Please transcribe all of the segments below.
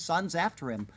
sons after him.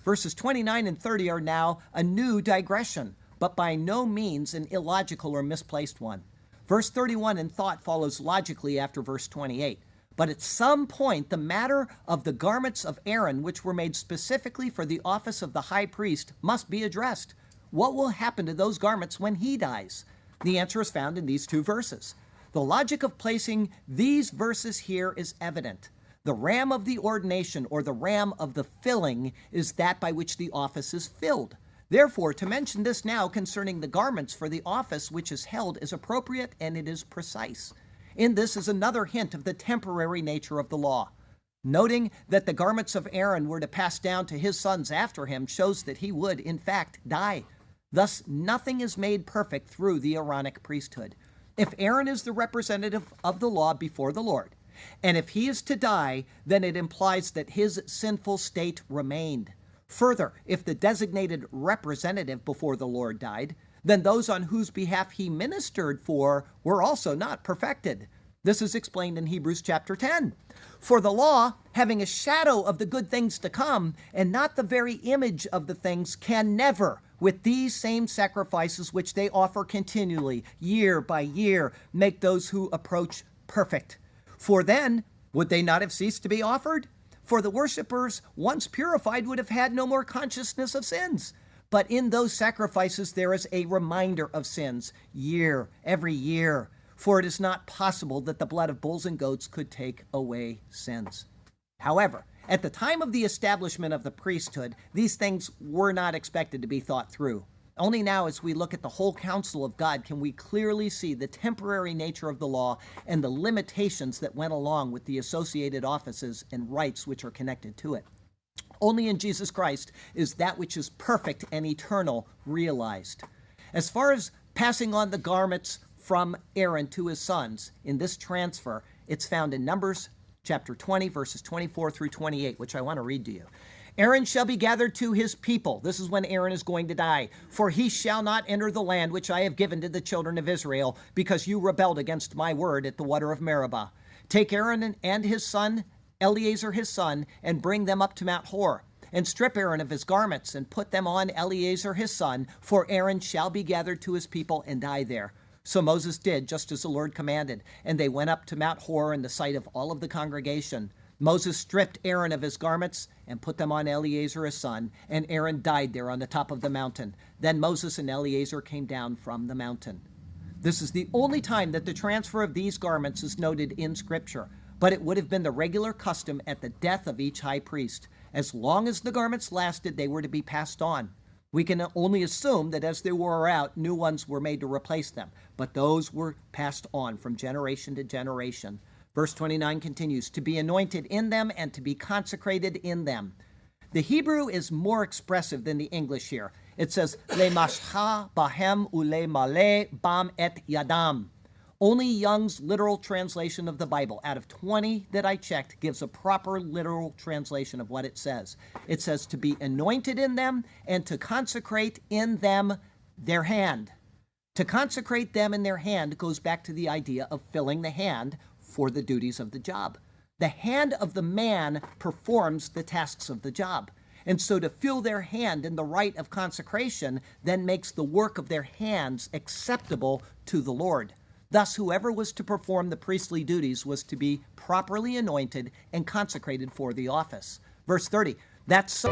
Verses 29 and 30 are now a new digression, but by no means an illogical or misplaced one. Verse 31 in thought follows logically after verse 28. But at some point, the matter of the garments of Aaron, which were made specifically for the office of the high priest, must be addressed. What will happen to those garments when he dies? The answer is found in these two verses. The logic of placing these verses here is evident. The ram of the ordination, or the ram of the filling, is that by which the office is filled. Therefore, to mention this now concerning the garments for the office which is held is appropriate, and it is precise. In this is another hint of the temporary nature of the law. Noting that the garments of Aaron were to pass down to his sons after him shows that he would, in fact, die. Thus, nothing is made perfect through the Aaronic priesthood. If Aaron is the representative of the law before the Lord, and if he is to die, then it implies that his sinful state remained. Further, if the designated representative before the Lord died, then those on whose behalf he ministered for were also not perfected. This is explained in Hebrews chapter 10. For the law, having a shadow of the good things to come, and not the very image of the things, can never, with these same sacrifices which they offer continually, year by year, make those who approach perfect. For then, would they not have ceased to be offered? For the worshippers, once purified, would have had no more consciousness of sins. But in those sacrifices there is a reminder of sins, every year. For it is not possible that the blood of bulls and goats could take away sins. However, at the time of the establishment of the priesthood, these things were not expected to be thought through. Only now, as we look at the whole counsel of God, can we clearly see the temporary nature of the law and the limitations that went along with the associated offices and rights which are connected to it. Only in Jesus Christ is that which is perfect and eternal realized. As far as passing on the garments from Aaron to his sons, in this transfer, it's found in Numbers chapter 20, verses 24 through 28, which I want to read to you. Aaron shall be gathered to his people. This is when Aaron is going to die. For he shall not enter the land which I have given to the children of Israel, because you rebelled against my word at the water of Meribah. Take Aaron and his son, Eleazar his son, and bring them up to Mount Hor, and strip Aaron of his garments, and put them on Eleazar his son, for Aaron shall be gathered to his people and die there. So Moses did just as the Lord commanded, and they went up to Mount Hor in the sight of all of the congregation. Moses stripped Aaron of his garments and put them on Eleazar his son, and Aaron died there on the top of the mountain. Then Moses and Eleazar came down from the mountain. This is the only time that the transfer of these garments is noted in Scripture, but it would have been the regular custom at the death of each high priest. As long as the garments lasted, they were to be passed on. We can only assume that as they wore out, new ones were made to replace them, but those were passed on from generation to generation. Verse 29 continues, to be anointed in them and to be consecrated in them. The Hebrew is more expressive than the English here. It says, le mashcha bahem ule male bam et yadam. Only Young's literal translation of the Bible, out of 20 that I checked, gives a proper literal translation of what it says. It says to be anointed in them and to consecrate in them their hand. To consecrate them in their hand goes back to the idea of filling the hand for the duties of the job. The hand of the man performs the tasks of the job. And so to fill their hand in the rite of consecration then makes the work of their hands acceptable to the Lord. Thus, whoever was to perform the priestly duties was to be properly anointed and consecrated for the office. Verse 30, that's so